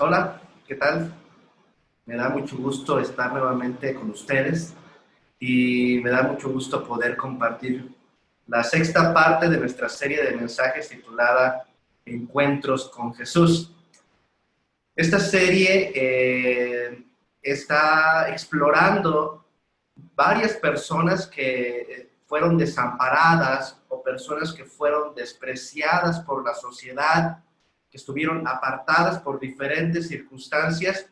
Hola, ¿qué tal? Me da mucho gusto estar nuevamente con ustedes y me da mucho gusto poder compartir la sexta parte de nuestra serie de mensajes titulada Encuentros con Jesús. Esta serie está explorando varias personas que fueron desamparadas o personas que fueron despreciadas por la sociedad, que estuvieron apartadas por diferentes circunstancias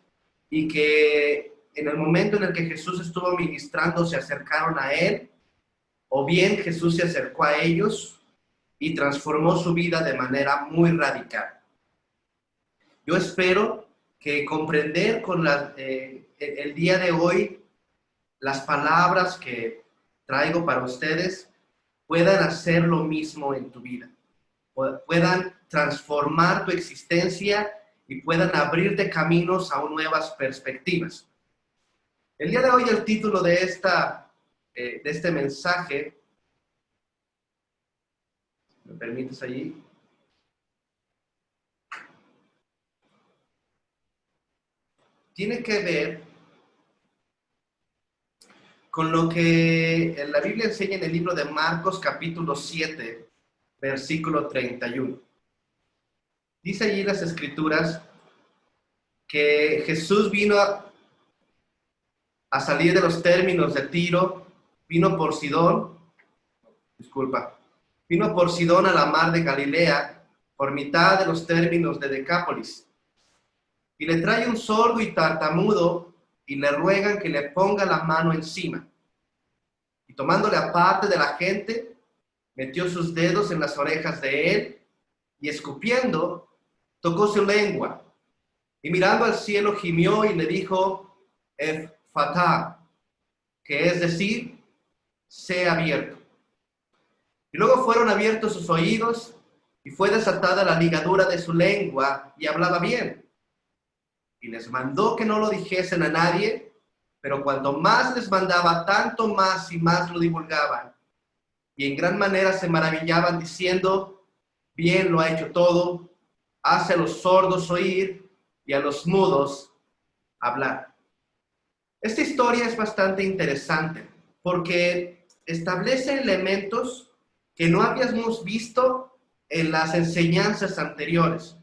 y que en el momento en el que Jesús estuvo ministrando se acercaron a Él, o bien Jesús se acercó a ellos y transformó su vida de manera muy radical. Yo espero que comprender con el día de hoy las palabras que traigo para ustedes puedan hacer lo mismo en tu vida, puedan transformar tu existencia y puedan abrirte caminos a nuevas perspectivas. El día de hoy el título de este mensaje, ¿me permites allí? Tiene que ver con lo que la Biblia enseña en el libro de Marcos capítulo 7, versículo 31. Dice allí las escrituras que Jesús vino a salir de los términos de Tiro, vino por Sidón a la mar de Galilea, por mitad de los términos de Decápolis. Y le trae un sordo y tartamudo, y le ruegan que le ponga la mano encima. Y tomándole aparte de la gente, metió sus dedos en las orejas de él, y escupiendo, tocó su lengua. Y mirando al cielo gimió y le dijo, Efatá, que es decir, sea abierto. Y luego fueron abiertos sus oídos, y fue desatada la ligadura de su lengua, y hablaba bien. Y les mandó que no lo dijesen a nadie, pero cuanto más les mandaba, tanto más y más lo divulgaban. Y en gran manera se maravillaban diciendo, bien lo ha hecho todo, hace a los sordos oír y a los mudos hablar. Esta historia es bastante interesante porque establece elementos que no habíamos visto en las enseñanzas anteriores.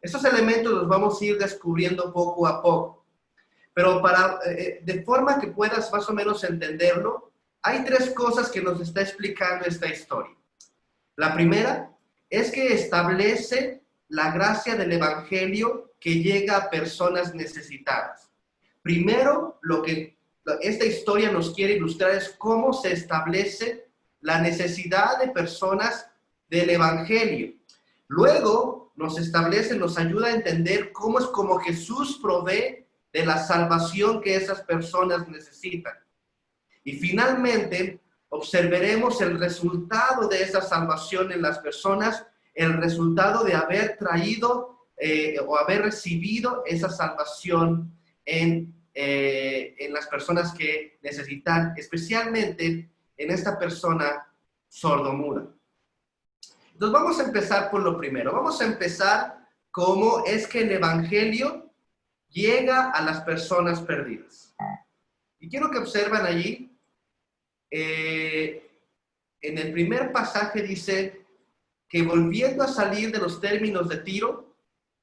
Estos elementos los vamos a ir descubriendo poco a poco. Pero de forma que puedas más o menos entenderlo, hay tres cosas que nos está explicando esta historia. La primera es que establece la gracia del evangelio que llega a personas necesitadas. Primero, lo que esta historia nos quiere ilustrar es cómo se establece la necesidad de personas del evangelio. Luego, nos ayuda a entender cómo es como Jesús provee de la salvación que esas personas necesitan. Y finalmente, observaremos el resultado de esa salvación en las personas, el resultado de haber traído o haber recibido esa salvación en las personas que necesitan, especialmente en esta persona sordomuda. Entonces vamos a empezar por lo primero. Vamos a empezar cómo es que el evangelio llega a las personas perdidas. Y quiero que observen allí, en el primer pasaje dice que volviendo a salir de los términos de Tiro,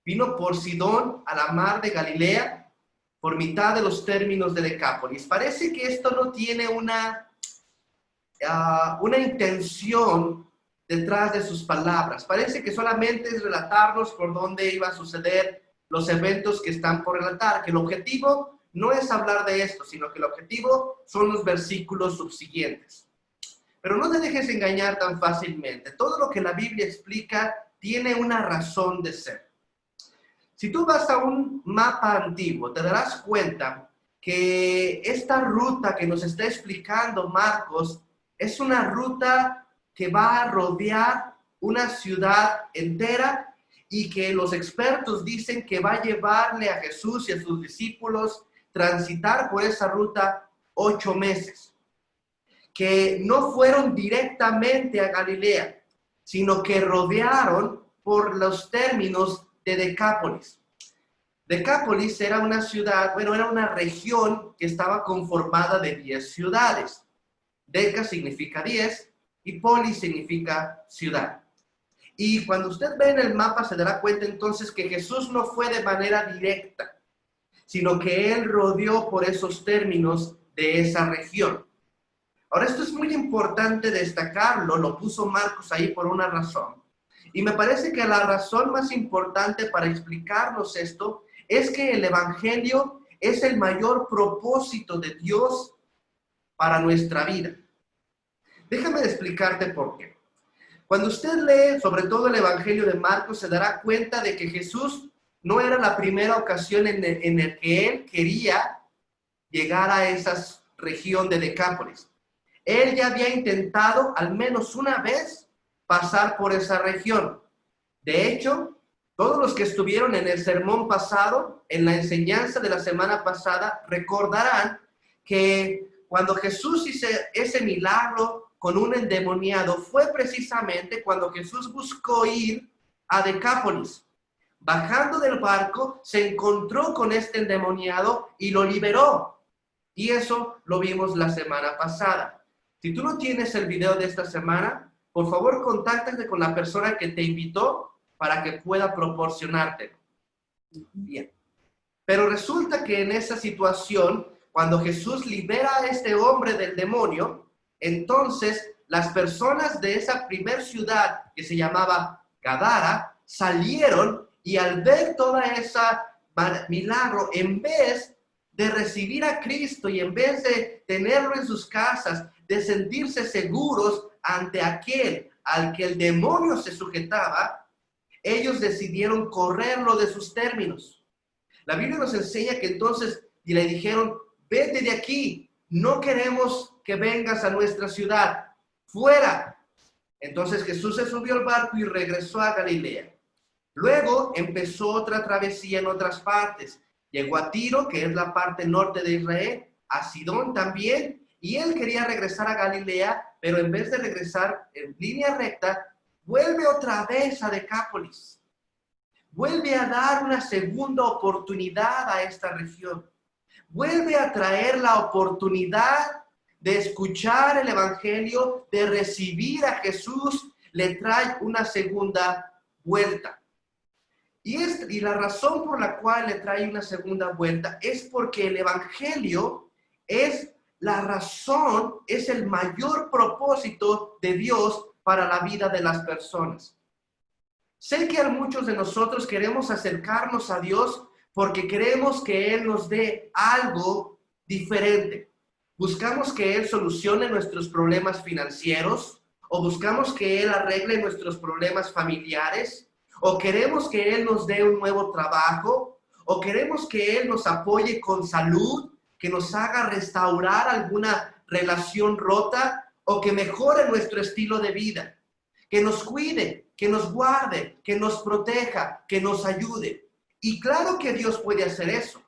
vino por Sidón a la mar de Galilea, por mitad de los términos de Decápolis. Parece que esto no tiene una intención detrás de sus palabras. Parece que solamente es relatarnos por dónde iba a suceder los eventos que están por relatar, que el objetivo no es hablar de esto, sino que el objetivo son los versículos subsiguientes. Pero no te dejes engañar tan fácilmente. Todo lo que la Biblia explica tiene una razón de ser. Si tú vas a un mapa antiguo, te darás cuenta que esta ruta que nos está explicando Marcos es una ruta que va a rodear una ciudad entera y que los expertos dicen que va a llevarle a Jesús y a sus discípulos transitar por esa ruta 8 meses. Que no fueron directamente a Galilea, sino que rodearon por los términos de Decápolis. Decápolis era una ciudad, bueno, era una región que estaba conformada de 10 ciudades. Deca significa 10 y polis significa ciudad. Y cuando usted ve en el mapa se dará cuenta entonces que Jesús no fue de manera directa, sino que él rodeó por esos términos de esa región. Ahora, esto es muy importante destacarlo, lo puso Marcos ahí por una razón. Y me parece que la razón más importante para explicarnos esto es que el Evangelio es el mayor propósito de Dios para nuestra vida. Déjame explicarte por qué. Cuando usted lee sobre todo el Evangelio de Marcos, se dará cuenta de que Jesús no era la primera ocasión en el que él quería llegar a esa región de Decápolis. Él ya había intentado al menos una vez pasar por esa región. De hecho, todos los que estuvieron en el sermón pasado, en la enseñanza de la semana pasada, recordarán que cuando Jesús hizo ese milagro con un endemoniado, fue precisamente cuando Jesús buscó ir a Decápolis. Bajando del barco, se encontró con este endemoniado y lo liberó. Y eso lo vimos la semana pasada. Si tú no tienes el video de esta semana, por favor, contáctate con la persona que te invitó para que pueda proporcionártelo. Bien. Pero resulta que en esa situación, cuando Jesús libera a este hombre del demonio, entonces las personas de esa primer ciudad que se llamaba Gadara salieron y al ver toda esa milagro, en vez de recibir a Cristo y en vez de tenerlo en sus casas, de sentirse seguros ante aquel al que el demonio se sujetaba, ellos decidieron correrlo de sus términos. La Biblia nos enseña que entonces y le dijeron, vete de aquí, no queremos que vengas a nuestra ciudad, fuera. Entonces Jesús se subió al barco y regresó a Galilea. Luego empezó otra travesía en otras partes. Llegó a Tiro, que es la parte norte de Israel, a Sidón también, y él quería regresar a Galilea, pero en vez de regresar en línea recta, vuelve otra vez a Decápolis. Vuelve a dar una segunda oportunidad a esta región. Vuelve a traer la oportunidad de escuchar el Evangelio, de recibir a Jesús, le trae una segunda vuelta. Y la razón por la cual le trae una segunda vuelta es porque el Evangelio es la razón, es el mayor propósito de Dios para la vida de las personas. Sé que a muchos de nosotros queremos acercarnos a Dios porque queremos que Él nos dé algo diferente. Buscamos que Él solucione nuestros problemas financieros, o buscamos que Él arregle nuestros problemas familiares, o queremos que Él nos dé un nuevo trabajo, o queremos que Él nos apoye con salud, que nos haga restaurar alguna relación rota, o que mejore nuestro estilo de vida, que nos cuide, que nos guarde, que nos proteja, que nos ayude. Y claro que Dios puede hacer eso.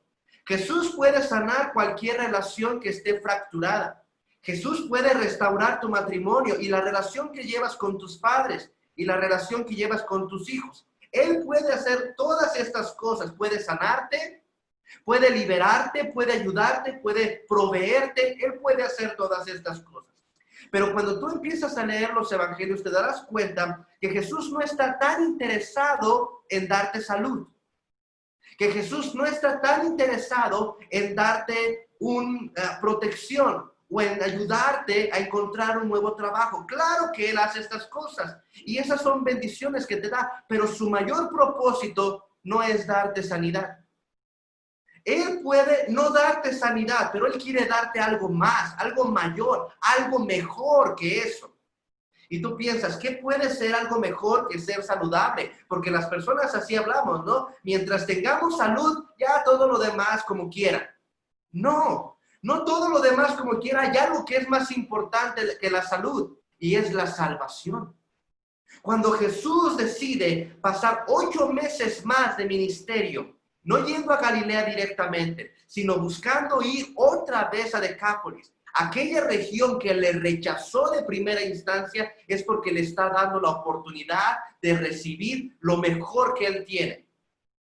Jesús puede sanar cualquier relación que esté fracturada. Jesús puede restaurar tu matrimonio y la relación que llevas con tus padres y la relación que llevas con tus hijos. Él puede hacer todas estas cosas. Puede sanarte, puede liberarte, puede ayudarte, puede proveerte. Él puede hacer todas estas cosas. Pero cuando tú empiezas a leer los evangelios, te darás cuenta que Jesús no está tan interesado en darte salud. Que Jesús no está tan interesado en darte una protección o en ayudarte a encontrar un nuevo trabajo. Claro que Él hace estas cosas y esas son bendiciones que te da, pero su mayor propósito no es darte sanidad. Él puede no darte sanidad, pero Él quiere darte algo más, algo mayor, algo mejor que eso. Y tú piensas, ¿qué puede ser algo mejor que ser saludable? Porque las personas así hablamos, ¿no? Mientras tengamos salud, ya todo lo demás como quiera. No, no todo lo demás como quiera. Hay algo que es más importante que la salud y es la salvación. Cuando Jesús decide pasar 8 meses más de ministerio, no yendo a Galilea directamente, sino buscando ir otra vez a Decápolis, aquella región que le rechazó de primera instancia, es porque le está dando la oportunidad de recibir lo mejor que él tiene.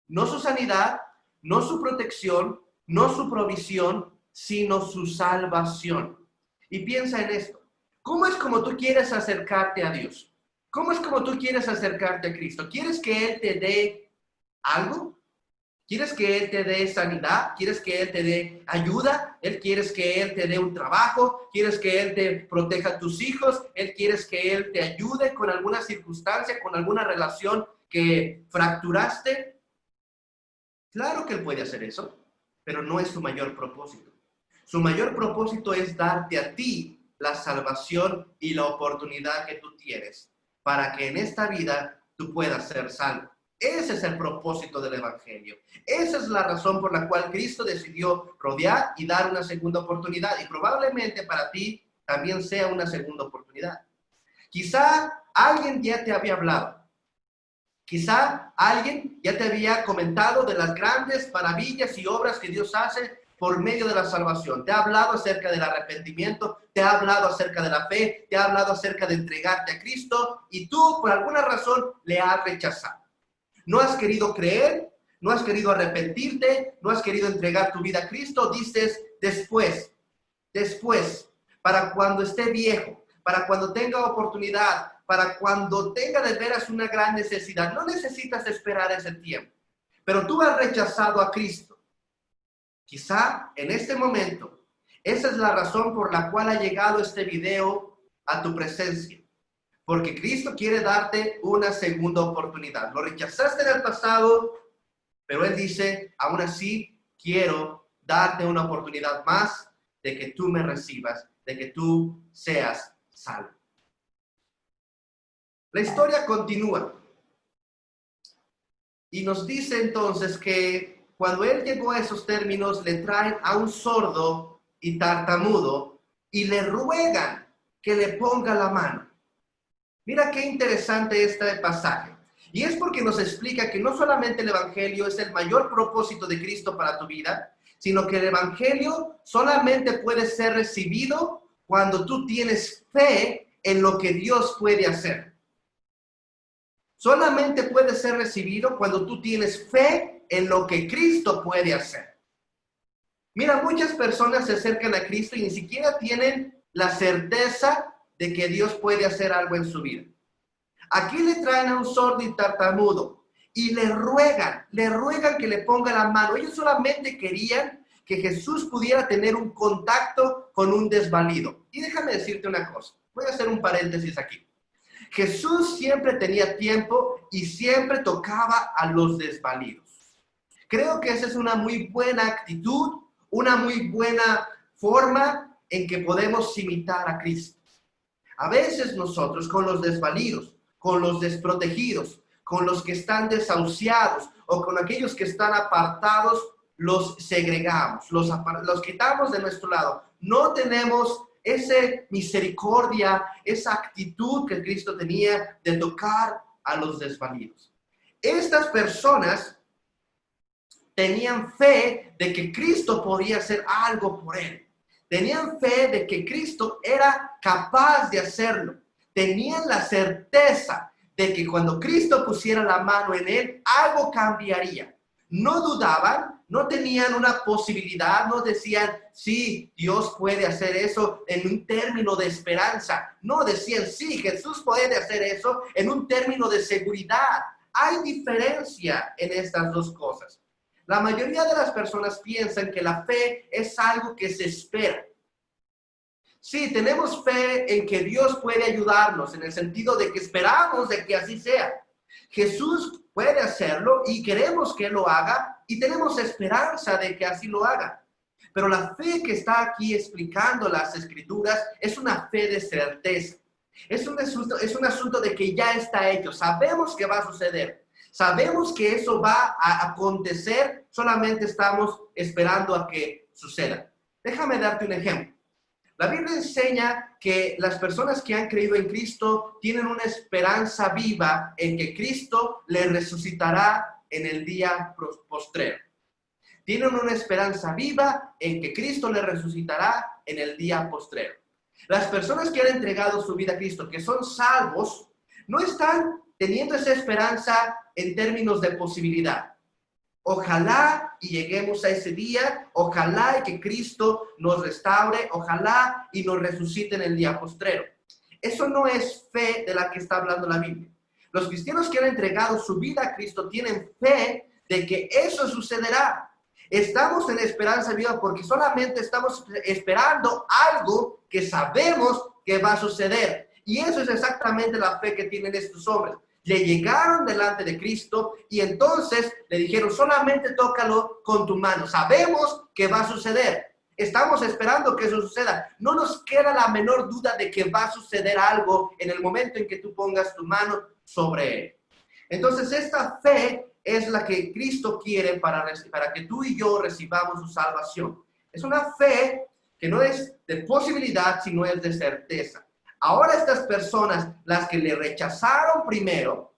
No su sanidad, no su protección, no su provisión, sino su salvación. Y piensa en esto. ¿Cómo es como tú quieres acercarte a Dios? ¿Cómo es como tú quieres acercarte a Cristo? ¿Quieres que Él te dé algo? ¿Quieres que Él te dé sanidad? ¿Quieres que Él te dé ayuda? ¿Quieres que Él te dé un trabajo? ¿Quieres que Él te proteja a tus hijos? ¿Quieres que Él te ayude con alguna circunstancia, con alguna relación que fracturaste? Claro que Él puede hacer eso, pero no es su mayor propósito. Su mayor propósito es darte a ti la salvación y la oportunidad que tú tienes para que en esta vida tú puedas ser salvo. Ese es el propósito del Evangelio. Esa es la razón por la cual Cristo decidió rodear y dar una segunda oportunidad. Y probablemente para ti también sea una segunda oportunidad. Quizá alguien ya te había hablado. Quizá alguien ya te había comentado de las grandes maravillas y obras que Dios hace por medio de la salvación. Te ha hablado acerca del arrepentimiento, te ha hablado acerca de la fe, te ha hablado acerca de entregarte a Cristo y tú por alguna razón le has rechazado. No has querido creer, no has querido arrepentirte, no has querido entregar tu vida a Cristo. Dices después, para cuando esté viejo, para cuando tenga oportunidad, para cuando tenga de veras una gran necesidad. No necesitas esperar ese tiempo, pero tú has rechazado a Cristo. Quizá en este momento, esa es la razón por la cual ha llegado este video a tu presencia. Porque Cristo quiere darte una segunda oportunidad. Lo rechazaste en el pasado, pero Él dice, aún así, quiero darte una oportunidad más de que tú me recibas, de que tú seas salvo. La historia continúa. Y nos dice entonces que cuando Él llegó a esos términos, le traen a un sordo y tartamudo y le ruegan que le ponga la mano. Mira qué interesante este pasaje. Y es porque nos explica que no solamente el Evangelio es el mayor propósito de Cristo para tu vida, sino que el Evangelio solamente puede ser recibido cuando tú tienes fe en lo que Dios puede hacer. Solamente puede ser recibido cuando tú tienes fe en lo que Cristo puede hacer. Mira, muchas personas se acercan a Cristo y ni siquiera tienen la certeza de que Dios puede hacer algo en su vida. Aquí le traen a un sordo y tartamudo y le ruegan que le ponga la mano. Ellos solamente querían que Jesús pudiera tener un contacto con un desvalido. Y déjame decirte una cosa, voy a hacer un paréntesis aquí. Jesús siempre tenía tiempo y siempre tocaba a los desvalidos. Creo que esa es una muy buena actitud, una muy buena forma en que podemos imitar a Cristo. A veces nosotros con los desvalidos, con los desprotegidos, con los que están desahuciados o con aquellos que están apartados, los segregamos, los quitamos de nuestro lado. No tenemos esa misericordia, esa actitud que Cristo tenía de tocar a los desvalidos. Estas personas tenían fe de que Cristo podía hacer algo por él. Tenían fe de que Cristo era capaz de hacerlo. Tenían la certeza de que cuando Cristo pusiera la mano en él, algo cambiaría. No dudaban, no tenían una posibilidad, no decían, sí, Dios puede hacer eso en un término de esperanza. No, decían, sí, Jesús puede hacer eso en un término de seguridad. Hay diferencia en estas dos cosas. La mayoría de las personas piensan que la fe es algo que se espera. Sí, tenemos fe en que Dios puede ayudarnos, en el sentido de que esperamos de que así sea. Jesús puede hacerlo y queremos que lo haga y tenemos esperanza de que así lo haga. Pero la fe que está aquí explicando las Escrituras es una fe de certeza. Es un asunto de que ya está hecho. Sabemos que va a suceder. Sabemos que eso va a acontecer, solamente estamos esperando a que suceda. Déjame darte un ejemplo. La Biblia enseña que las personas que han creído en Cristo tienen una esperanza viva en que Cristo les resucitará en el día postrero. Tienen una esperanza viva en que Cristo les resucitará en el día postrero. Las personas que han entregado su vida a Cristo, que son salvos, no están teniendo esa esperanza en términos de posibilidad. Ojalá y lleguemos a ese día, ojalá y que Cristo nos restaure, ojalá y nos resucite en el día postrero. Eso no es fe de la que está hablando la Biblia. Los cristianos que han entregado su vida a Cristo tienen fe de que eso sucederá. Estamos en esperanza viva porque solamente estamos esperando algo que sabemos que va a suceder. Y eso es exactamente la fe que tienen estos hombres. Le llegaron delante de Cristo y entonces le dijeron, solamente tócalo con tu mano. Sabemos que va a suceder. Estamos esperando que eso suceda. No nos queda la menor duda de que va a suceder algo en el momento en que tú pongas tu mano sobre él. Entonces esta fe es la que Cristo quiere para que tú y yo recibamos su salvación. Es una fe que no es de posibilidad, sino es de certeza. Ahora estas personas, las que le rechazaron primero,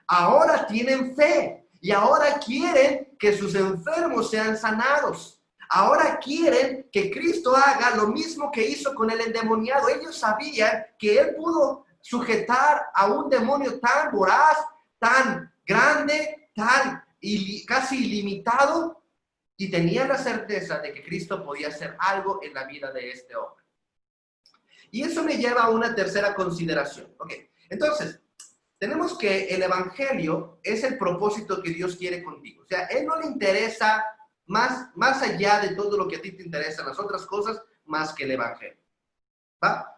ahora tienen fe y ahora quieren que sus enfermos sean sanados. Ahora quieren que Cristo haga lo mismo que hizo con el endemoniado. Ellos sabían que él pudo sujetar a un demonio tan voraz, tan grande, tan casi ilimitado, y tenían la certeza de que Cristo podía hacer algo en la vida de este hombre. Y eso me lleva a una tercera consideración. Entonces, tenemos que el evangelio es el propósito que Dios quiere contigo. O sea, él no le interesa más allá de todo lo que a ti te interesan las otras cosas, más que el evangelio. ¿Va?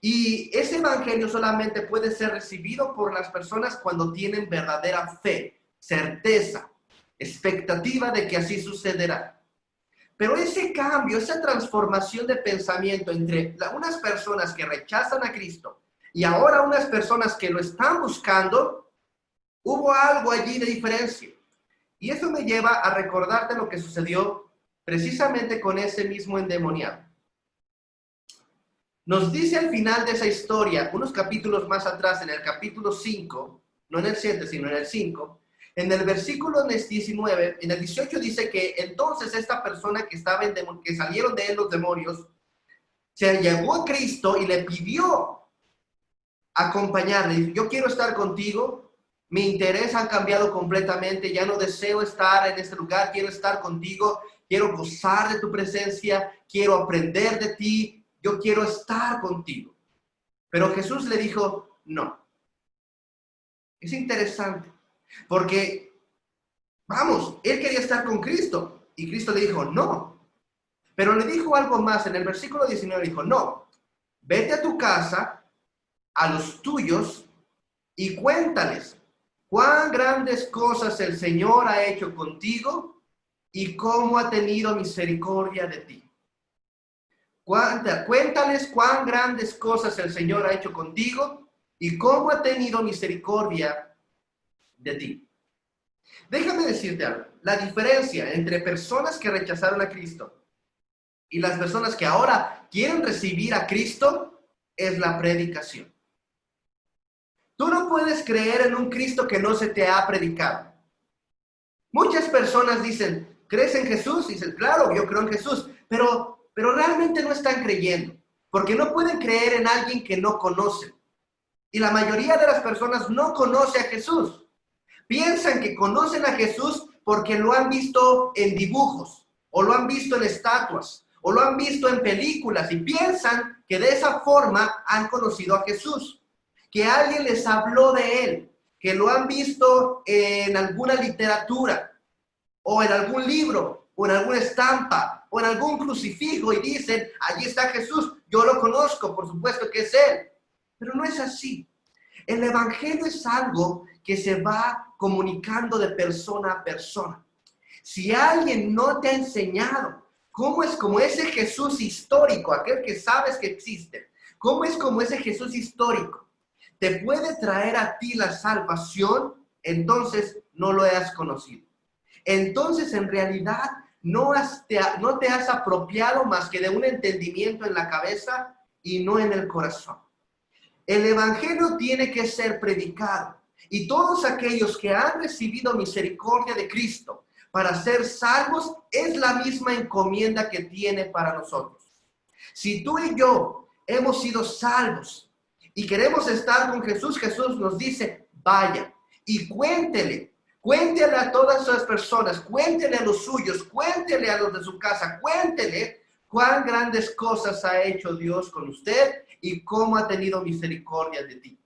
Y ese evangelio solamente puede ser recibido por las personas cuando tienen verdadera fe, certeza, expectativa de que así sucederá. Pero ese cambio, esa transformación de pensamiento entre unas personas que rechazan a Cristo y ahora unas personas que lo están buscando, hubo algo allí de diferencia. Y eso me lleva a recordarte lo que sucedió precisamente con ese mismo endemoniado. Nos dice al final de esa historia, unos capítulos más atrás, en el capítulo 5, no en el 7, sino en el 5, en el versículo 19, en el 18 dice que entonces esta persona que que salieron de él los demonios, se llegó a Cristo y le pidió acompañarle. Dice, yo quiero estar contigo, mi interés ha cambiado completamente, ya no deseo estar en este lugar, quiero estar contigo, quiero gozar de tu presencia, quiero aprender de ti, yo quiero estar contigo. Pero Jesús le dijo, no. Es interesante. Porque, vamos, él quería estar con Cristo y Cristo le dijo, no. Pero le dijo algo más, en el versículo 19 dijo, no, vete a tu casa, a los tuyos y cuéntales cuán grandes cosas el Señor ha hecho contigo y cómo ha tenido misericordia de ti. Cuéntales cuán grandes cosas el Señor ha hecho contigo y cómo ha tenido misericordia de ti. Déjame decirte algo. La diferencia entre personas que rechazaron a Cristo y las personas que ahora quieren recibir a Cristo es la predicación. Tú no puedes creer en un Cristo que no se te ha predicado. Muchas personas dicen, ¿crees en Jesús? Y dicen, claro, yo creo en Jesús, pero realmente no están creyendo, porque no pueden creer en alguien que no conocen. Y la mayoría de las personas no conoce a Jesús. Piensan que conocen a Jesús porque lo han visto en dibujos, o lo han visto en estatuas, o lo han visto en películas, y piensan que de esa forma han conocido a Jesús, que alguien les habló de él, que lo han visto en alguna literatura, o en algún libro, o en alguna estampa, o en algún crucifijo, y dicen, allí está Jesús, yo lo conozco, por supuesto que es él. Pero no es así. El evangelio es algo que se va comunicando de persona a persona. Si alguien no te ha enseñado cómo es como ese Jesús histórico, aquel que sabes que existe, cómo es como ese Jesús histórico te puede traer a ti la salvación, entonces no lo has conocido. Entonces en realidad no te has apropiado más que de un entendimiento en la cabeza y no en el corazón. El evangelio tiene que ser predicado. Y todos aquellos que han recibido misericordia de Cristo para ser salvos es la misma encomienda que tiene para nosotros. Si tú y yo hemos sido salvos y queremos estar con Jesús, Jesús nos dice, vaya y cuéntele Cuéntele a todas esas personas, cuéntele a los suyos, cuéntele a los de su casa, cuéntele cuán grandes cosas ha hecho Dios con usted y cómo ha tenido misericordia de ti.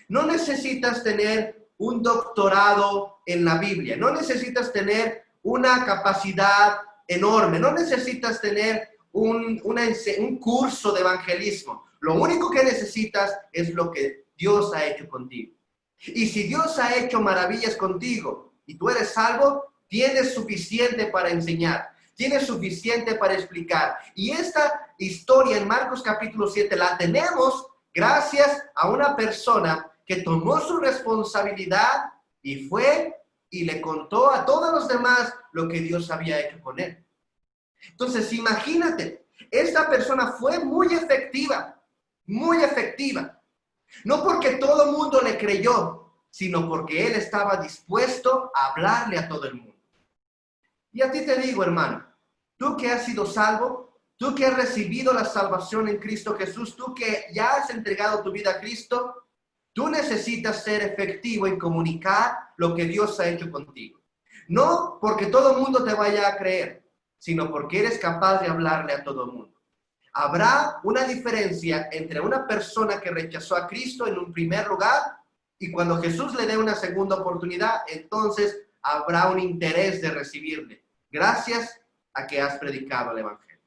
No necesitas tener un doctorado en la Biblia, no necesitas tener una capacidad enorme, no necesitas tener un curso de evangelismo. Lo único que necesitas es lo que Dios ha hecho contigo. Y si Dios ha hecho maravillas contigo y tú eres salvo, tienes suficiente para enseñar, tienes suficiente para explicar. Y esta historia en Marcos capítulo 7 la tenemos gracias a una persona que tomó su responsabilidad y fue y le contó a todos los demás lo que Dios había hecho con él. Entonces, imagínate, esta persona fue muy efectiva, muy efectiva. No porque todo el mundo le creyó, sino porque él estaba dispuesto a hablarle a todo el mundo. Y a ti te digo, hermano, tú que has sido salvo, tú que has recibido la salvación en Cristo Jesús, tú que ya has entregado tu vida a Cristo, tú necesitas ser efectivo en comunicar lo que Dios ha hecho contigo. No porque todo el mundo te vaya a creer, sino porque eres capaz de hablarle a todo el mundo. Habrá una diferencia entre una persona que rechazó a Cristo en un primer lugar y cuando Jesús le dé una segunda oportunidad, entonces habrá un interés de recibirle, gracias a que has predicado el Evangelio.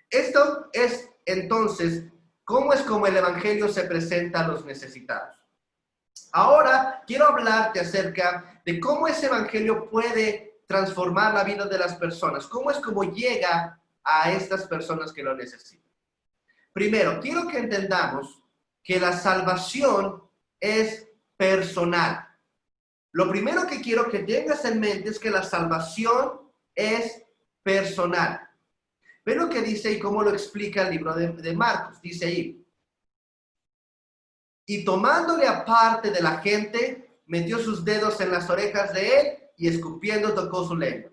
Esto es entonces cómo es como el Evangelio se presenta a los necesitados. Ahora quiero hablarte acerca de cómo ese Evangelio puede transformar la vida de las personas, cómo es como llega a estas personas que lo necesitan. Primero, quiero que entendamos que la salvación es personal. Lo primero que quiero que tengas en mente es que la salvación es personal. Ve lo que dice y cómo lo explica el libro de Marcos. Dice ahí, y tomándole aparte de la gente, metió sus dedos en las orejas de él y escupiendo tocó su lengua.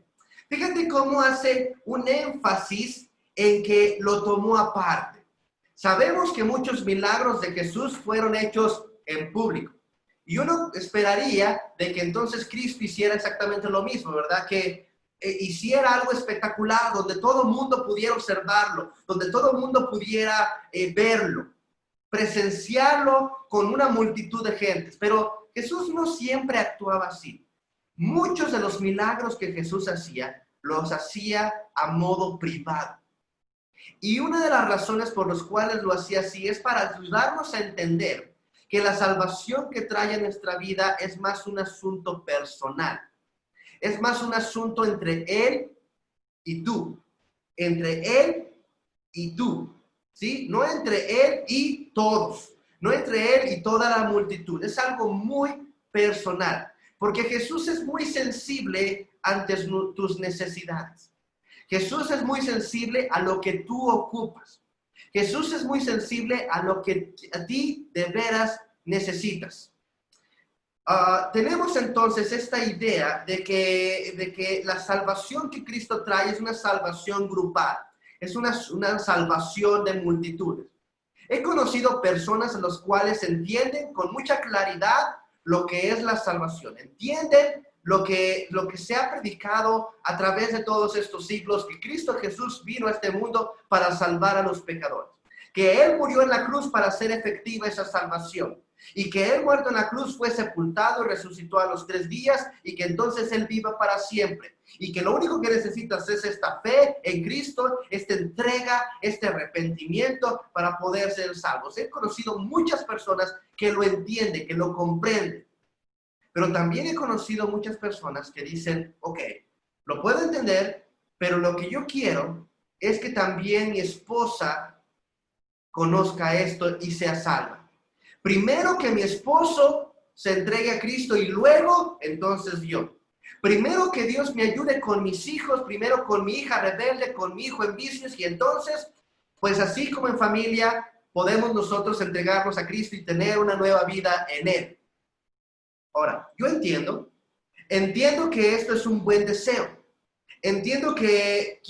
Fíjate cómo hace un énfasis en que lo tomó aparte. Sabemos que muchos milagros de Jesús fueron hechos en público. Y uno esperaría de que entonces Cristo hiciera exactamente lo mismo, ¿verdad? Que hiciera algo espectacular donde todo el mundo pudiera observarlo, donde todo el mundo pudiera verlo, presenciarlo con una multitud de gentes. Pero Jesús no siempre actuaba así. Muchos de los milagros que Jesús hacía, los hacía a modo privado. Y una de las razones por las cuales lo hacía así es para ayudarnos a entender que la salvación que trae a nuestra vida es más un asunto personal. Es más un asunto entre Él y tú. Entre Él y tú. ¿Sí? No entre Él y todos. No entre Él y toda la multitud. Es algo muy personal. Porque Jesús es muy sensible ante tus necesidades. Jesús es muy sensible a lo que tú ocupas. Jesús es muy sensible a lo que a ti de veras necesitas. Tenemos entonces esta idea de que la salvación que Cristo trae es una salvación grupal. Es una salvación de multitudes. He conocido personas en las cuales entienden con mucha claridad lo que es la salvación. Entienden lo que se ha predicado a través de todos estos siglos, que Cristo Jesús vino a este mundo para salvar a los pecadores. Que Él murió en la cruz para hacer efectiva esa salvación. Y que Él muerto en la cruz fue sepultado y resucitó a los 3 días y que entonces Él viva para siempre. Y que lo único que necesitas es esta fe en Cristo, esta entrega, este arrepentimiento para poder ser salvos. He conocido muchas personas que lo entienden, que lo comprenden. Pero también he conocido muchas personas que dicen, ok, lo puedo entender, pero lo que yo quiero es que también mi esposa conozca esto y sea salva. Primero que mi esposo se entregue a Cristo y luego, entonces yo. Primero que Dios me ayude con mis hijos, primero con mi hija rebelde, con mi hijo en business y entonces, pues así como en familia, podemos nosotros entregarnos a Cristo y tener una nueva vida en Él. Ahora, yo entiendo que esto es un buen deseo. Entiendo que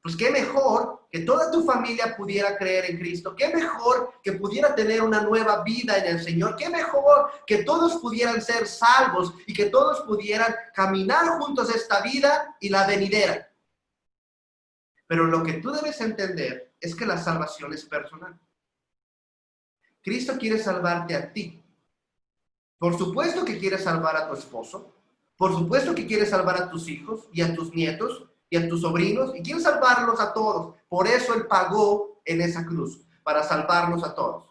Pues qué mejor que toda tu familia pudiera creer en Cristo, qué mejor que pudiera tener una nueva vida en el Señor, qué mejor que todos pudieran ser salvos y que todos pudieran caminar juntos esta vida y la venidera. Pero lo que tú debes entender es que la salvación es personal. Cristo quiere salvarte a ti. Por supuesto que quiere salvar a tu esposo, por supuesto que quiere salvar a tus hijos y a tus nietos y a tus sobrinos, y quiere salvarlos a todos. Por eso Él pagó en esa cruz, para salvarnos a todos.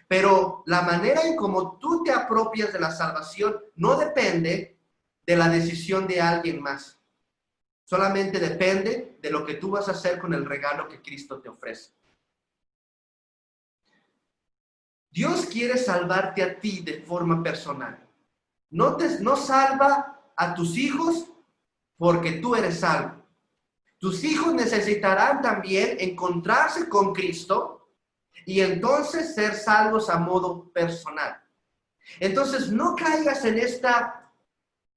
Pero la manera en cómo tú te apropias de la salvación no depende de la decisión de alguien más. Solamente depende de lo que tú vas a hacer con el regalo que Cristo te ofrece. Dios quiere salvarte a ti de forma personal. No salva a tus hijos porque tú eres salvo. Tus hijos necesitarán también encontrarse con Cristo y entonces ser salvos a modo personal. Entonces no caigas en esta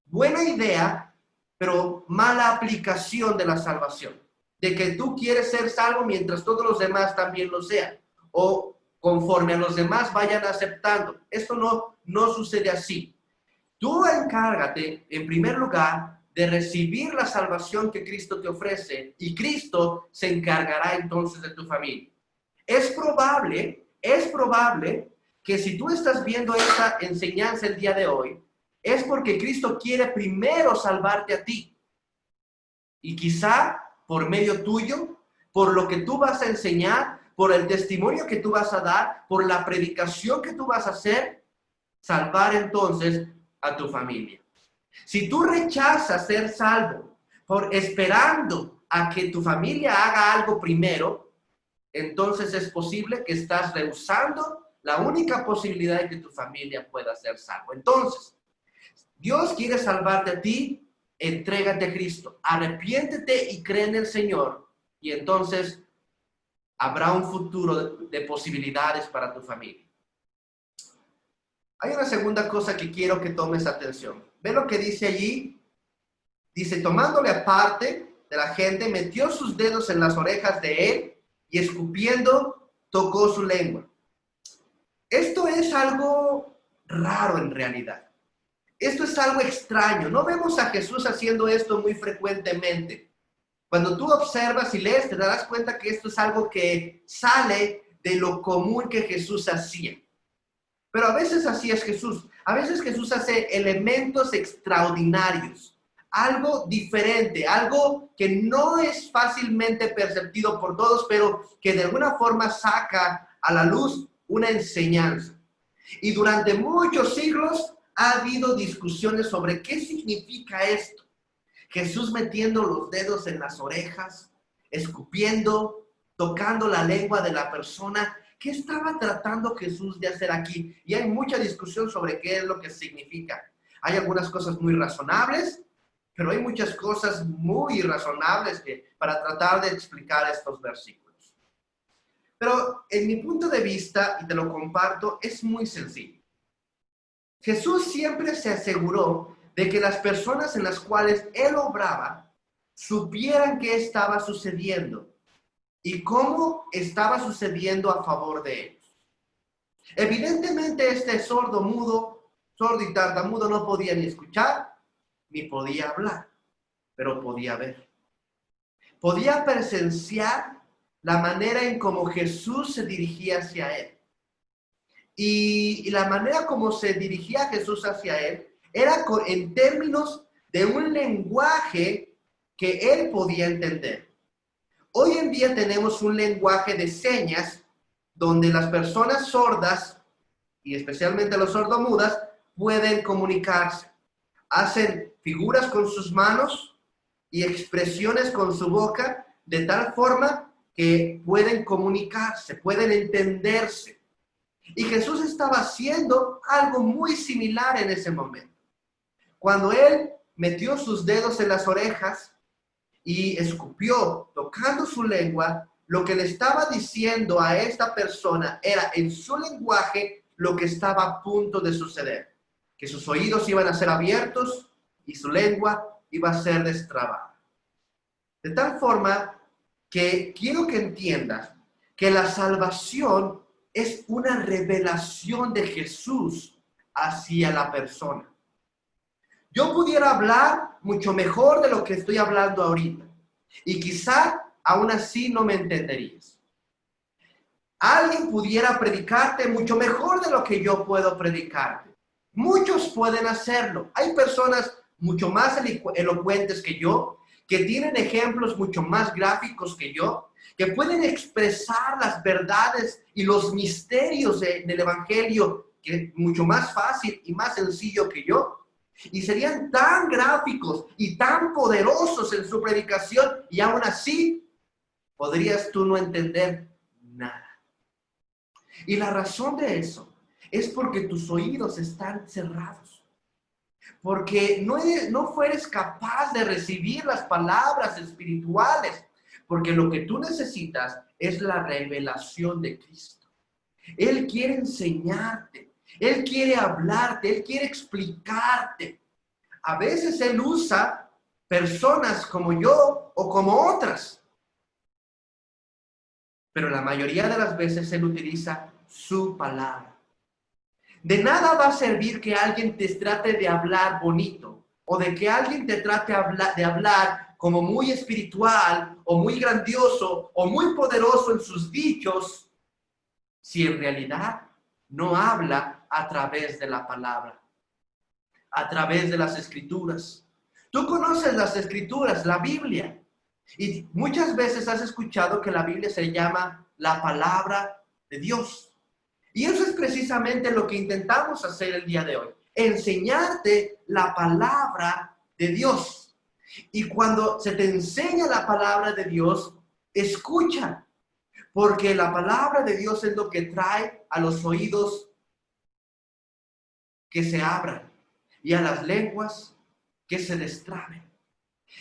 buena idea, pero mala aplicación de la salvación, de que tú quieres ser salvo mientras todos los demás también lo sean, o conforme a los demás vayan aceptando. Esto no sucede así. Tú encárgate, en primer lugar, de recibir la salvación que Cristo te ofrece, y Cristo se encargará entonces de tu familia. Es probable que si tú estás viendo esta enseñanza el día de hoy, es porque Cristo quiere primero salvarte a ti. Y quizá por medio tuyo, por lo que tú vas a enseñar, por el testimonio que tú vas a dar, por la predicación que tú vas a hacer, salvar entonces a tu familia. Si tú rechazas ser salvo por esperando a que tu familia haga algo primero, entonces es posible que estás rehusando la única posibilidad de que tu familia pueda ser salvo. Entonces, Dios quiere salvarte a ti, entrégate a Cristo, arrepiéntete y cree en el Señor, y entonces habrá un futuro de posibilidades para tu familia. Hay una segunda cosa que quiero que tomes atención. ¿Ve lo que dice allí? Dice, tomándole aparte de la gente, metió sus dedos en las orejas de él y escupiendo, tocó su lengua. Esto es algo raro en realidad. Esto es algo extraño. No vemos a Jesús haciendo esto muy frecuentemente. Cuando tú observas y lees, te darás cuenta que esto es algo que sale de lo común que Jesús hacía. Pero a veces así es Jesús. A veces Jesús hace elementos extraordinarios, algo diferente, algo que no es fácilmente perceptido por todos, pero que de alguna forma saca a la luz una enseñanza. Y durante muchos siglos ha habido discusiones sobre qué significa esto. Jesús metiendo los dedos en las orejas, escupiendo, tocando la lengua de la persona. ¿Qué estaba tratando Jesús de hacer aquí? Y hay mucha discusión sobre qué es lo que significa. Hay algunas cosas muy razonables, pero hay muchas cosas muy irrazonables para tratar de explicar estos versículos. Pero en mi punto de vista, y te lo comparto, es muy sencillo. Jesús siempre se aseguró de que las personas en las cuales Él obraba supieran qué estaba sucediendo y cómo estaba sucediendo a favor de ellos. Evidentemente este sordo y tartamudo no podía ni escuchar, ni podía hablar, pero podía ver. Podía presenciar la manera en cómo Jesús se dirigía hacia él. Y la manera como se dirigía Jesús hacia él era en términos de un lenguaje que él podía entender. Hoy en día tenemos un lenguaje de señas donde las personas sordas, y especialmente los sordomudas, pueden comunicarse. Hacen figuras con sus manos y expresiones con su boca de tal forma que pueden comunicarse, pueden entenderse. Y Jesús estaba haciendo algo muy similar en ese momento. Cuando él metió sus dedos en las orejas y escupió, tocando su lengua, lo que le estaba diciendo a esta persona era en su lenguaje lo que estaba a punto de suceder. Que sus oídos iban a ser abiertos y su lengua iba a ser destrabada. De tal forma que quiero que entiendas que la salvación es una revelación de Jesús hacia la persona. Yo pudiera hablar mucho mejor de lo que estoy hablando ahorita y quizá aún así no me entenderías. Alguien pudiera predicarte mucho mejor de lo que yo puedo predicarte. Muchos pueden hacerlo. Hay personas mucho más elocuentes que yo, que tienen ejemplos mucho más gráficos que yo, que pueden expresar las verdades y los misterios del Evangelio, que es mucho más fácil y más sencillo que yo. Y serían tan gráficos y tan poderosos en su predicación, y aún así podrías tú no entender nada. Y la razón de eso es porque tus oídos están cerrados. Porque no fueres capaz de recibir las palabras espirituales. Porque lo que tú necesitas es la revelación de Cristo. Él quiere enseñarte. Él quiere hablarte. Él quiere explicarte. A veces Él usa personas como yo o como otras. Pero la mayoría de las veces Él utiliza su palabra. De nada va a servir que alguien te trate de hablar bonito o de que alguien te trate de hablar como muy espiritual o muy grandioso o muy poderoso en sus dichos si en realidad no habla a través de la palabra, a través de las escrituras. Tú conoces las escrituras, la Biblia, y muchas veces has escuchado que la Biblia se llama la palabra de Dios. Y eso es precisamente lo que intentamos hacer el día de hoy. Enseñarte la palabra de Dios. Y cuando se te enseña la palabra de Dios, escucha. Porque la palabra de Dios es lo que trae a los oídos que se abran y a las lenguas que se destraben.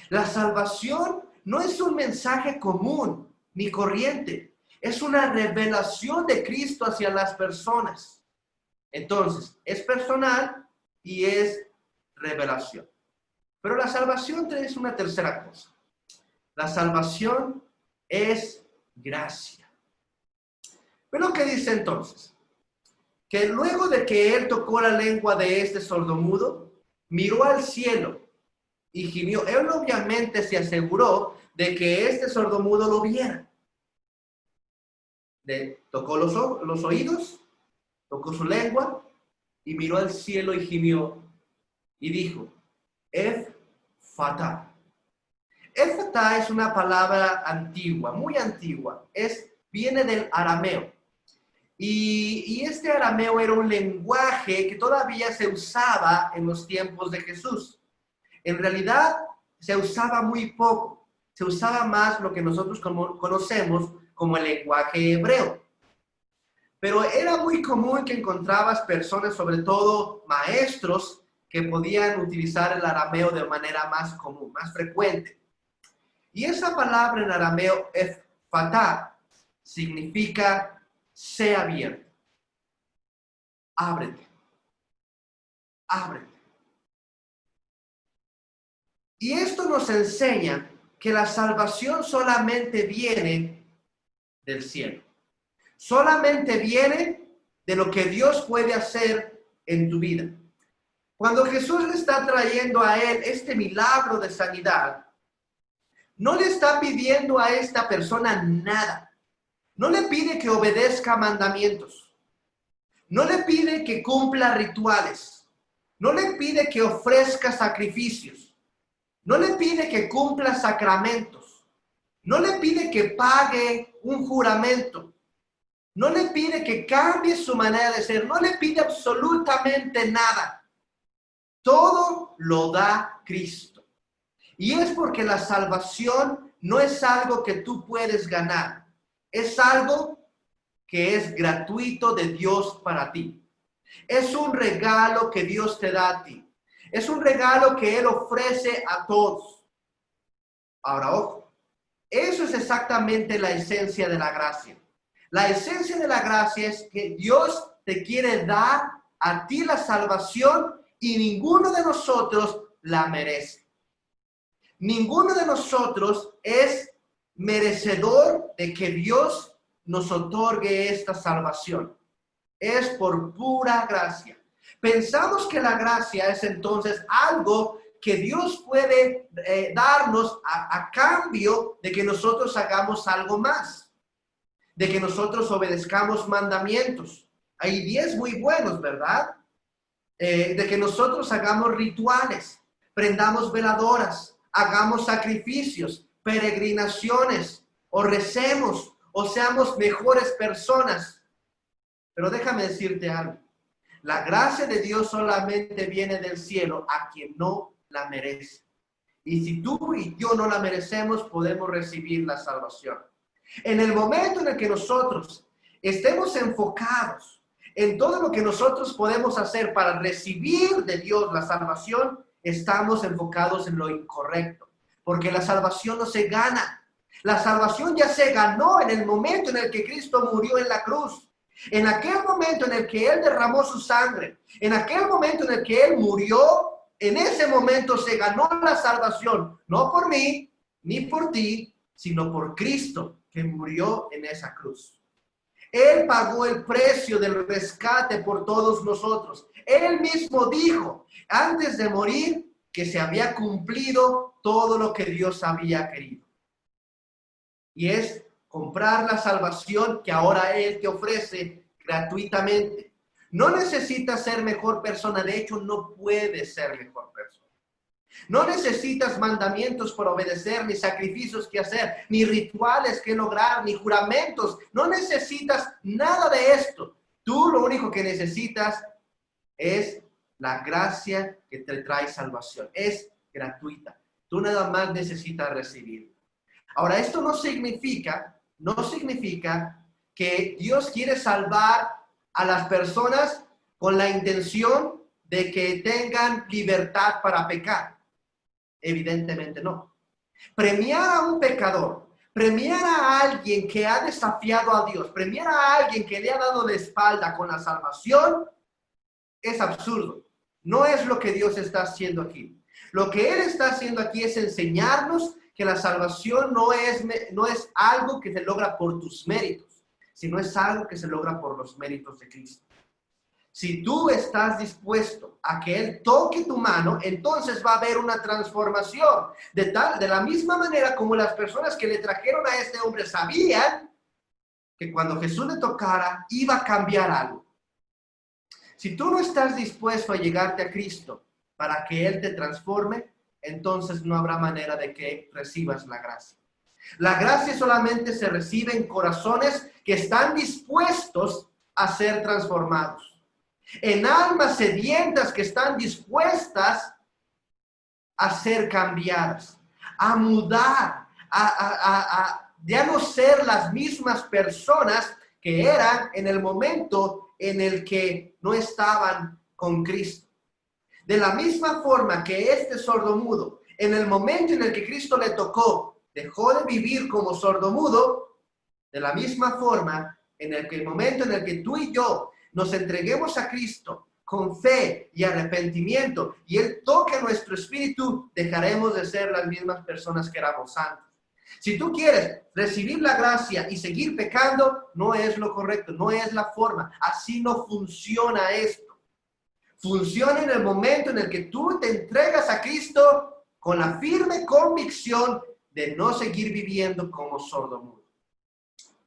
La salvación no es un mensaje común ni corriente. Es una revelación de Cristo hacia las personas. Entonces, es personal y es revelación. Pero la salvación es una tercera cosa. La salvación es gracia. ¿Pero qué dice entonces? Que luego de que él tocó la lengua de este sordomudo, miró al cielo y gimió. Él obviamente se aseguró de que este sordomudo lo viera. Tocó los oídos, tocó su lengua y miró al cielo y gimió y dijo, Ephphatha. Ephphatha es una palabra antigua, muy antigua. Viene del arameo. Y este arameo era un lenguaje que todavía se usaba en los tiempos de Jesús. En realidad se usaba muy poco. Se usaba más lo que nosotros conocemos como el lenguaje hebreo. Pero era muy común que encontrabas personas, sobre todo maestros, que podían utilizar el arameo de manera más común, más frecuente. Y esa palabra en arameo, Ephphatha, significa sé abierto. Ábrete. Ábrete. Y esto nos enseña que la salvación solamente viene del cielo. Solamente viene de lo que Dios puede hacer en tu vida. Cuando Jesús le está trayendo a él este milagro de sanidad, no le está pidiendo a esta persona nada. No le pide que obedezca mandamientos. No le pide que cumpla rituales. No le pide que ofrezca sacrificios. No le pide que cumpla sacramentos. No le pide que pague un juramento. No le pide que cambie su manera de ser. No le pide absolutamente nada. Todo lo da Cristo. Y es porque la salvación no es algo que tú puedes ganar. Es algo que es gratuito de Dios para ti. Es un regalo que Dios te da a ti. Es un regalo que Él ofrece a todos. Ahora, ojo, eso es exactamente la esencia de la gracia. La esencia de la gracia es que Dios te quiere dar a ti la salvación y ninguno de nosotros la merece. Ninguno de nosotros es merecedor de que Dios nos otorgue esta salvación. Es por pura gracia. Pensamos que la gracia es entonces algo que Dios puede darnos a cambio de que nosotros hagamos algo más, de que nosotros obedezcamos mandamientos. Hay 10 muy buenos, ¿verdad? De que nosotros hagamos rituales, prendamos veladoras, hagamos sacrificios, peregrinaciones, o recemos, o seamos mejores personas. Pero déjame decirte algo. La gracia de Dios solamente viene del cielo a quien no la merece. Y si tú y yo no la merecemos, podemos recibir la salvación. En el momento en el que nosotros estemos enfocados en todo lo que nosotros podemos hacer para recibir de Dios la salvación, estamos enfocados en lo incorrecto. Porque la salvación no se gana. La salvación ya se ganó en el momento en el que Cristo murió en la cruz. En aquel momento en el que Él derramó su sangre, en aquel momento en el que Él murió, en ese momento se ganó la salvación, no por mí, ni por ti, sino por Cristo, que murió en esa cruz. Él pagó el precio del rescate por todos nosotros. Él mismo dijo, antes de morir, que se había cumplido todo lo que Dios había querido. Y es comprar la salvación que ahora Él te ofrece gratuitamente. No necesitas ser mejor persona, de hecho no puedes ser mejor persona. No necesitas mandamientos por obedecer, ni sacrificios que hacer, ni rituales que lograr, ni juramentos. No necesitas nada de esto. Tú lo único que necesitas es la gracia que te trae salvación. Es gratuita. Tú nada más necesitas recibir. Ahora, esto no significa que Dios quiere salvar a las personas con la intención de que tengan libertad para pecar. Evidentemente no. Premiar a un pecador, premiar a alguien que ha desafiado a Dios, premiar a alguien que le ha dado la espalda con la salvación, es absurdo. No es lo que Dios está haciendo aquí. Lo que Él está haciendo aquí es enseñarnos que la salvación no es algo que se logra por tus méritos, sino es algo que se logra por los méritos de Cristo. Si tú estás dispuesto a que Él toque tu mano, entonces va a haber una transformación. De la misma manera como las personas que le trajeron a este hombre sabían que cuando Jesús le tocara, iba a cambiar algo. Si tú no estás dispuesto a llegarte a Cristo para que Él te transforme, entonces no habrá manera de que recibas la gracia. La gracia solamente se recibe en corazones que están dispuestos a ser transformados. En almas sedientas que están dispuestas a ser cambiadas, a mudar, a ya no ser las mismas personas que eran en el momento en el que no estaban con Cristo. De la misma forma que este sordomudo, en el momento en el que Cristo le tocó, dejó de vivir como sordomudo, de la misma forma, en el momento en el que tú y yo nos entreguemos a Cristo con fe y arrepentimiento, y Él toque nuestro espíritu, dejaremos de ser las mismas personas que éramos antes. Si tú quieres recibir la gracia y seguir pecando, no es lo correcto, no es la forma. Así no funciona esto. Funciona en el momento en el que tú te entregas a Cristo con la firme convicción de no seguir viviendo como sordomudo.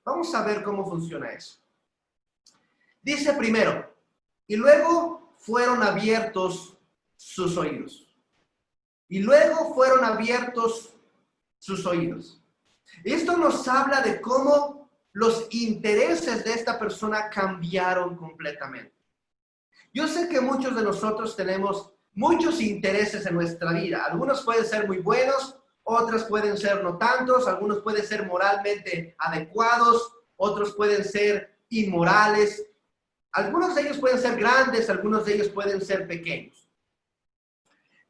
Vamos a ver cómo funciona eso. Dice primero, y luego fueron abiertos sus oídos. Y luego fueron abiertos sus oídos. Esto nos habla de cómo los intereses de esta persona cambiaron completamente. Yo sé que muchos de nosotros tenemos muchos intereses en nuestra vida. Algunos pueden ser muy buenos, otros pueden ser no tantos, algunos pueden ser moralmente adecuados, otros pueden ser inmorales. Algunos de ellos pueden ser grandes, algunos de ellos pueden ser pequeños.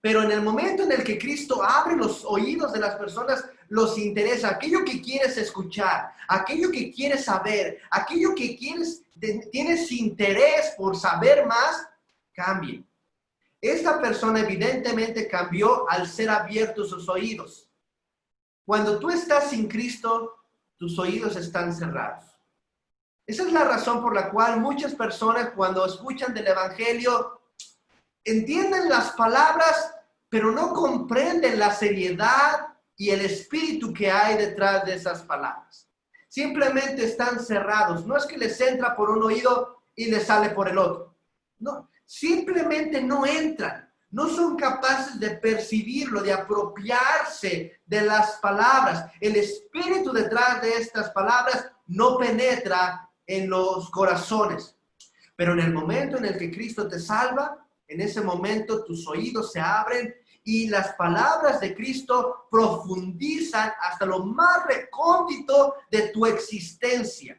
Pero en el momento en el que Cristo abre los oídos de las personas, los interesa aquello que quieres escuchar, aquello que quieres saber, aquello que tienes interés por saber más, cambia. Esta persona evidentemente cambió al ser abiertos sus oídos. Cuando tú estás sin Cristo, tus oídos están cerrados. Esa es la razón por la cual muchas personas cuando escuchan del Evangelio entienden las palabras, pero no comprenden la seriedad y el espíritu que hay detrás de esas palabras. Simplemente están cerrados. No es que les entra por un oído y les sale por el otro. No, simplemente no entran. No son capaces de percibirlo, de apropiarse de las palabras. El espíritu detrás de estas palabras no penetra en los corazones. Pero en el momento en el que Cristo te salva, en ese momento tus oídos se abren y las palabras de Cristo profundizan hasta lo más recóndito de tu existencia.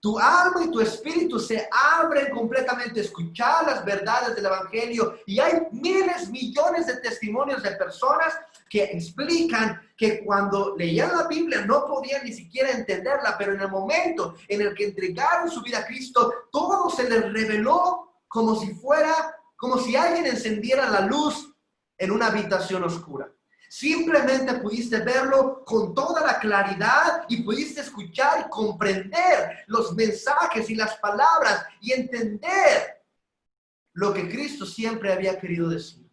Tu alma y tu espíritu se abren completamente a escuchar las verdades del Evangelio. Y hay miles, millones de testimonios de personas que explican que cuando leían la Biblia no podían ni siquiera entenderla, pero en el momento en el que entregaron su vida a Cristo, todo se les reveló como si alguien encendiera la luz en una habitación oscura. Simplemente pudiste verlo con toda la claridad y pudiste escuchar y comprender los mensajes y las palabras y entender lo que Cristo siempre había querido decir.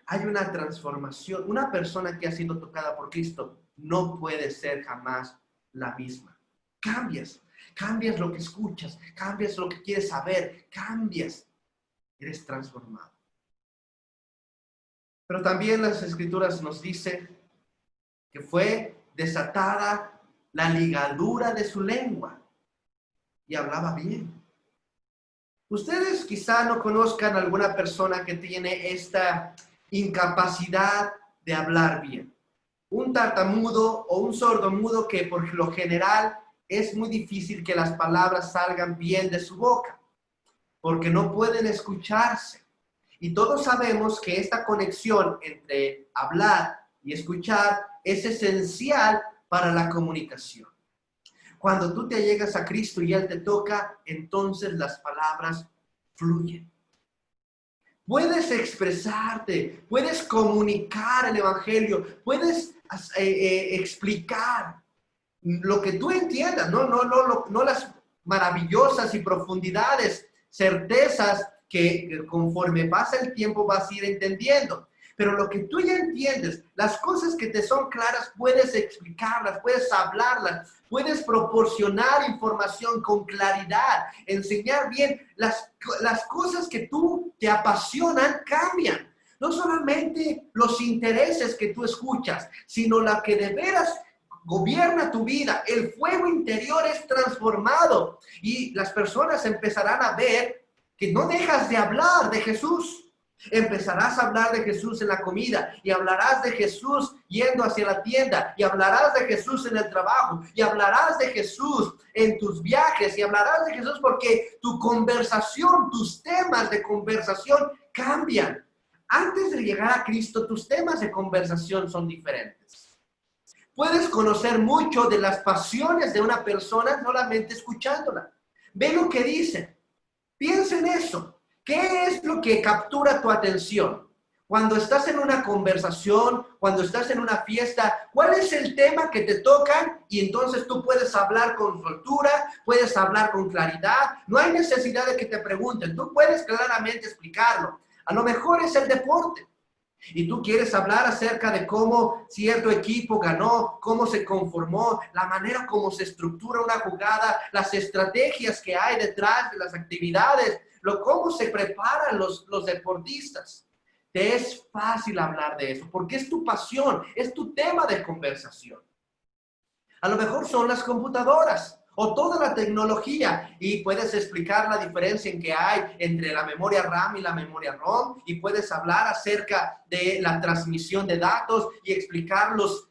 Hay una transformación. Una persona que ha sido tocada por Cristo no puede ser jamás la misma. Cambias lo que escuchas, cambias lo que quieres saber, cambias. Eres transformado. Pero también las Escrituras nos dicen que fue desatada la ligadura de su lengua y hablaba bien. Ustedes quizá no conozcan a alguna persona que tiene esta incapacidad de hablar bien. Un tartamudo o un sordomudo que por lo general es muy difícil que las palabras salgan bien de su boca, porque no pueden escucharse. Y todos sabemos que esta conexión entre hablar y escuchar es esencial para la comunicación. Cuando tú te allegas a Cristo y Él te toca, entonces las palabras fluyen. Puedes expresarte, puedes comunicar el Evangelio, puedes explicar lo que tú entiendas, no las maravillosas y profundidades, certezas que conforme pasa el tiempo vas a ir entendiendo. Pero lo que tú ya entiendes, las cosas que te son claras, puedes explicarlas, puedes hablarlas, puedes proporcionar información con claridad, enseñar bien. Las cosas que tú te apasionan cambian. No solamente los intereses que tú escuchas, sino la que de veras gobierna tu vida. El fuego interior es transformado y las personas empezarán a ver que no dejas de hablar de Jesús. Empezarás a hablar de Jesús en la comida y hablarás de Jesús yendo hacia la tienda y hablarás de Jesús en el trabajo y hablarás de Jesús en tus viajes y hablarás de Jesús porque tu conversación, tus temas de conversación cambian. Antes de llegar a Cristo, tus temas de conversación son diferentes. Puedes conocer mucho de las pasiones de una persona solamente escuchándola. Ve lo que dice. Piensa en eso. ¿Qué es lo que captura tu atención? Cuando estás en una conversación, cuando estás en una fiesta, ¿cuál es el tema que te tocan? Y entonces tú puedes hablar con soltura, puedes hablar con claridad. No hay necesidad de que te pregunten. Tú puedes claramente explicarlo. A lo mejor es el deporte. Y tú quieres hablar acerca de cómo cierto equipo ganó, cómo se conformó, la manera como se estructura una jugada, las estrategias que hay detrás de las actividades, cómo se preparan los deportistas. Te es fácil hablar de eso porque es tu pasión, es tu tema de conversación. A lo mejor son las computadoras o toda la tecnología y puedes explicar la diferencia en que hay entre la memoria RAM y la memoria ROM y puedes hablar acerca de la transmisión de datos y explicar los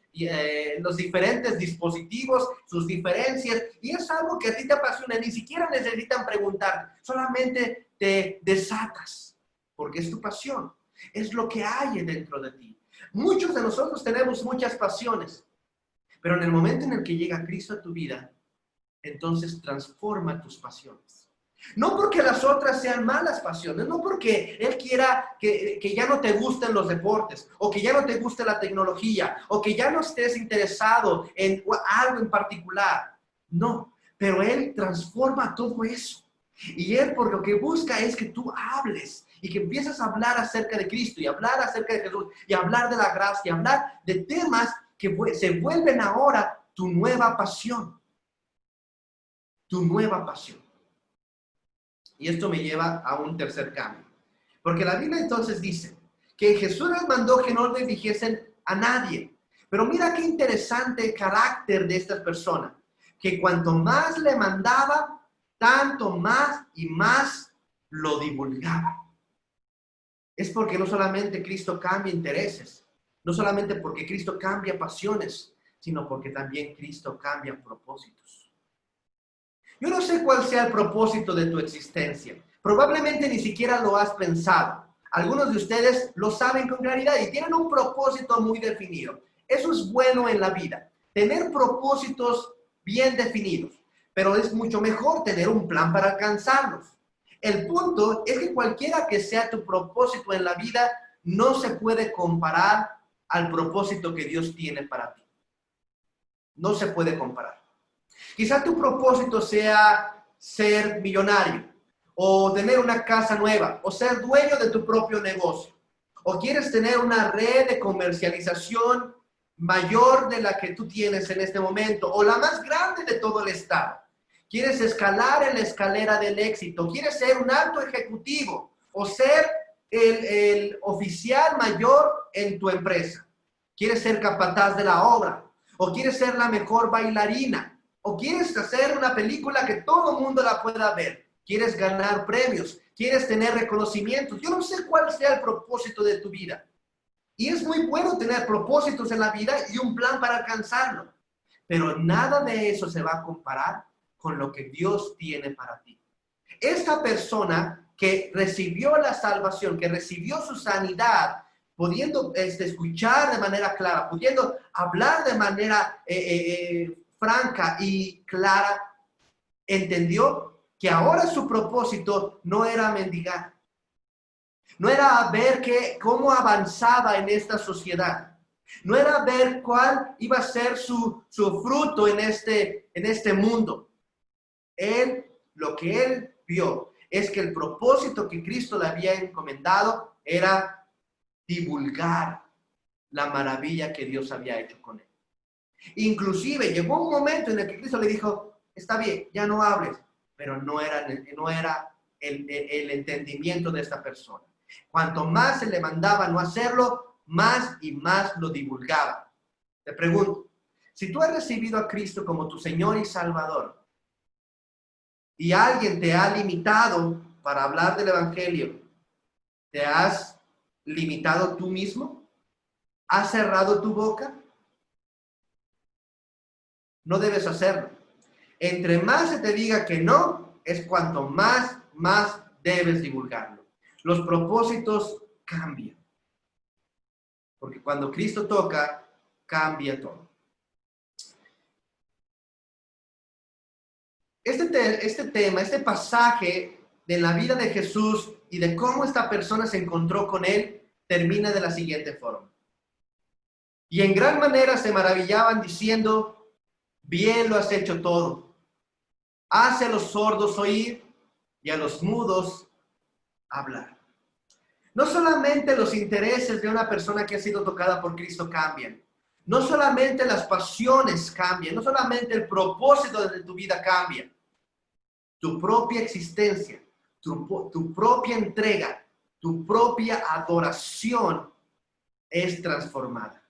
diferentes dispositivos, sus diferencias, y es algo que a ti te apasiona, ni siquiera necesitan preguntar, solamente te desatas, porque es tu pasión, es lo que hay dentro de ti. Muchos de nosotros tenemos muchas pasiones, pero en el momento en el que llega Cristo a tu vida, entonces transforma tus pasiones. No porque las otras sean malas pasiones, no porque Él quiera que ya no te gusten los deportes, o que ya no te guste la tecnología, o que ya no estés interesado en algo en particular. No, pero Él transforma todo eso. Y Él por lo que busca es que tú hables y que empieces a hablar acerca de Cristo y hablar acerca de Jesús y hablar de la gracia y hablar de temas que se vuelven ahora tu nueva pasión. Tu nueva pasión. Y esto me lleva a un tercer cambio. Porque la Biblia entonces dice que Jesús les mandó que no le dijesen a nadie. Pero mira qué interesante el carácter de estas personas. Que cuanto más le mandaba, tanto más y más lo divulgaba. Es porque no solamente Cristo cambia intereses, no solamente porque Cristo cambia pasiones, sino porque también Cristo cambia propósitos. Yo no sé cuál sea el propósito de tu existencia. Probablemente ni siquiera lo has pensado. Algunos de ustedes lo saben con claridad y tienen un propósito muy definido. Eso es bueno en la vida, tener propósitos bien definidos, pero es mucho mejor tener un plan para alcanzarlos. El punto es que cualquiera que sea tu propósito en la vida, no se puede comparar al propósito que Dios tiene para ti. No se puede comparar. Quizá tu propósito sea ser millonario, o tener una casa nueva, o ser dueño de tu propio negocio, o quieres tener una red de comercialización mayor de la que tú tienes en este momento, o la más grande de todo el estado. Quieres escalar en la escalera del éxito, quieres ser un alto ejecutivo, o ser el oficial mayor en tu empresa. Quieres ser capataz de la obra, o quieres ser la mejor bailarina, o quieres hacer una película que todo el mundo la pueda ver. Quieres ganar premios, quieres tener reconocimientos. Yo no sé cuál sea el propósito de tu vida. Y es muy bueno tener propósitos en la vida y un plan para alcanzarlo. Pero nada de eso se va a comparar con lo que Dios tiene para ti. Esta persona que recibió la salvación, que recibió su sanidad, pudiendo escuchar de manera clara, pudiendo hablar de manera franca y clara, entendió que ahora su propósito no era mendigar, no era ver cómo avanzaba en esta sociedad, no era ver cuál iba a ser su fruto en este mundo. Lo que él vio es que el propósito que Cristo le había encomendado era divulgar la maravilla que Dios había hecho con él. Inclusive llegó un momento en el que Cristo le dijo, está bien, ya no hables, pero no era el entendimiento de esta persona. Cuanto más se le mandaba no hacerlo, más y más lo divulgaba. Te pregunto, si tú has recibido a Cristo como tu Señor y Salvador, y alguien te ha limitado para hablar del Evangelio, ¿te has limitado tú mismo? ¿Has cerrado tu boca? No debes hacerlo. Entre más se te diga que no, es cuanto más debes divulgarlo. Los propósitos cambian. Porque cuando Cristo toca, cambia todo. Este tema, este pasaje de la vida de Jesús y de cómo esta persona se encontró con él, termina de la siguiente forma. Y en gran manera se maravillaban diciendo, bien lo has hecho todo. Hace a los sordos oír y a los mudos hablar. No solamente los intereses de una persona que ha sido tocada por Cristo cambian. No solamente las pasiones cambian. No solamente el propósito de tu vida cambia. Tu propia existencia, tu propia entrega, tu propia adoración es transformada.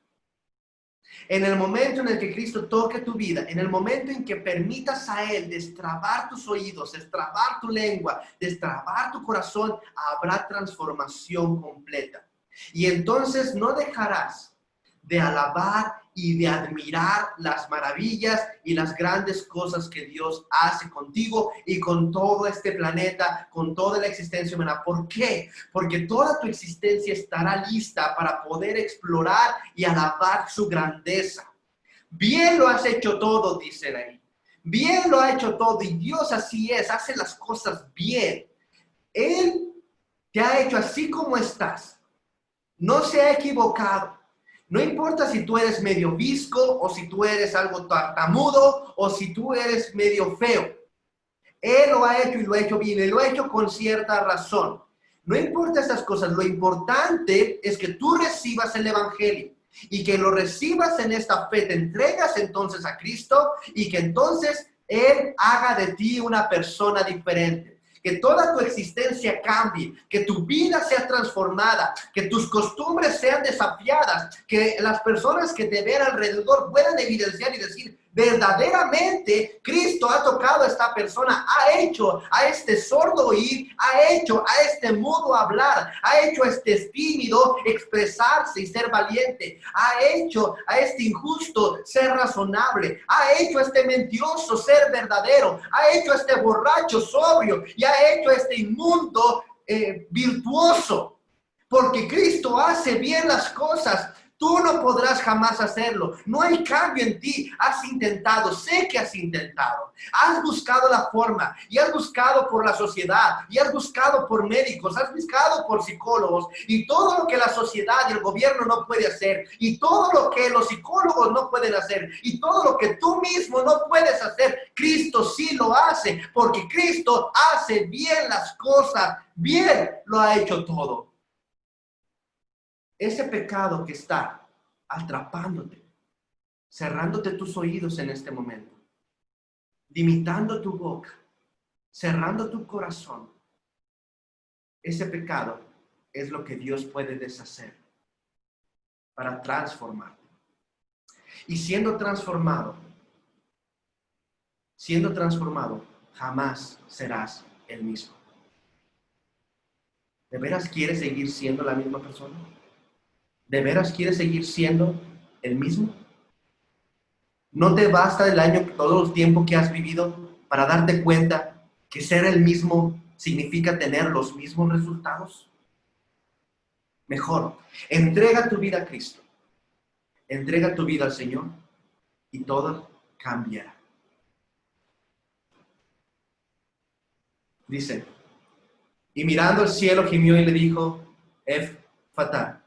En el momento en el que Cristo toque tu vida, en el momento en que permitas a Él destrabar tus oídos, destrabar tu lengua, destrabar tu corazón, habrá transformación completa. Y entonces no dejarás de alabar y de admirar las maravillas y las grandes cosas que Dios hace contigo y con todo este planeta, con toda la existencia humana. ¿Por qué? Porque toda tu existencia estará lista para poder explorar y alabar su grandeza. Bien lo has hecho todo, dicen ahí. Bien lo ha hecho todo y Dios así es, hace las cosas bien. Él te ha hecho así como estás. No se ha equivocado. No importa si tú eres medio visco o si tú eres algo tartamudo o si tú eres medio feo. Él lo ha hecho y lo ha hecho bien. Él lo ha hecho con cierta razón. No importa esas cosas. Lo importante es que tú recibas el evangelio y que lo recibas en esta fe. Te entregas entonces a Cristo y que entonces Él haga de ti una persona diferente. Que toda tu existencia cambie, que tu vida sea transformada, que tus costumbres sean desafiadas, que las personas que te ven alrededor puedan evidenciar y decir, verdaderamente Cristo ha tocado a esta persona, ha hecho a este sordo oír, ha hecho a este mudo hablar, ha hecho a este tímido expresarse y ser valiente, ha hecho a este injusto ser razonable, ha hecho a este mentiroso ser verdadero, ha hecho a este borracho sobrio y ha hecho a este inmundo virtuoso. Porque Cristo hace bien las cosas. Tú no podrás jamás hacerlo. No hay cambio en ti. Has intentado, sé que has intentado. Has buscado la forma y has buscado por la sociedad y has buscado por médicos, has buscado por psicólogos y todo lo que la sociedad y el gobierno no puede hacer y todo lo que los psicólogos no pueden hacer y todo lo que tú mismo no puedes hacer, Cristo sí lo hace porque Cristo hace bien las cosas. Bien lo ha hecho todo. Ese pecado que está atrapándote, cerrándote tus oídos en este momento, limitando tu boca, cerrando tu corazón, ese pecado es lo que Dios puede deshacer para transformarte. Y siendo transformado, jamás serás el mismo. ¿De veras quieres seguir siendo la misma persona? ¿De veras quieres seguir siendo el mismo? ¿No te basta el año, todo el tiempo que has vivido para darte cuenta que ser el mismo significa tener los mismos resultados? Mejor, entrega tu vida a Cristo. Entrega tu vida al Señor y todo cambiará. Dice, y mirando al cielo gimió y le dijo, Ephphatha.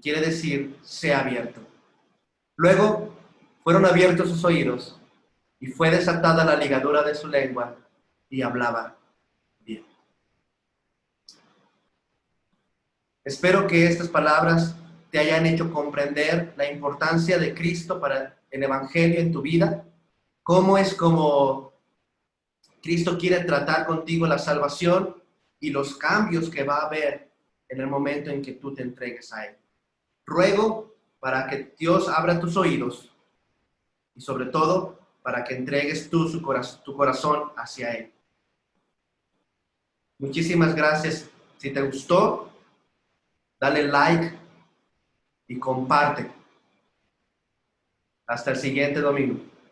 Quiere decir, sea abierto. Luego fueron abiertos sus oídos y fue desatada la ligadura de su lengua y hablaba bien. Espero que estas palabras te hayan hecho comprender la importancia de Cristo para el Evangelio en tu vida. Cómo es como Cristo quiere tratar contigo la salvación y los cambios que va a haber en el momento en que tú te entregues a Él. Ruego para que Dios abra tus oídos y sobre todo para que entregues tú tu corazón hacia Él. Muchísimas gracias. Si te gustó, dale like y comparte. Hasta el siguiente domingo.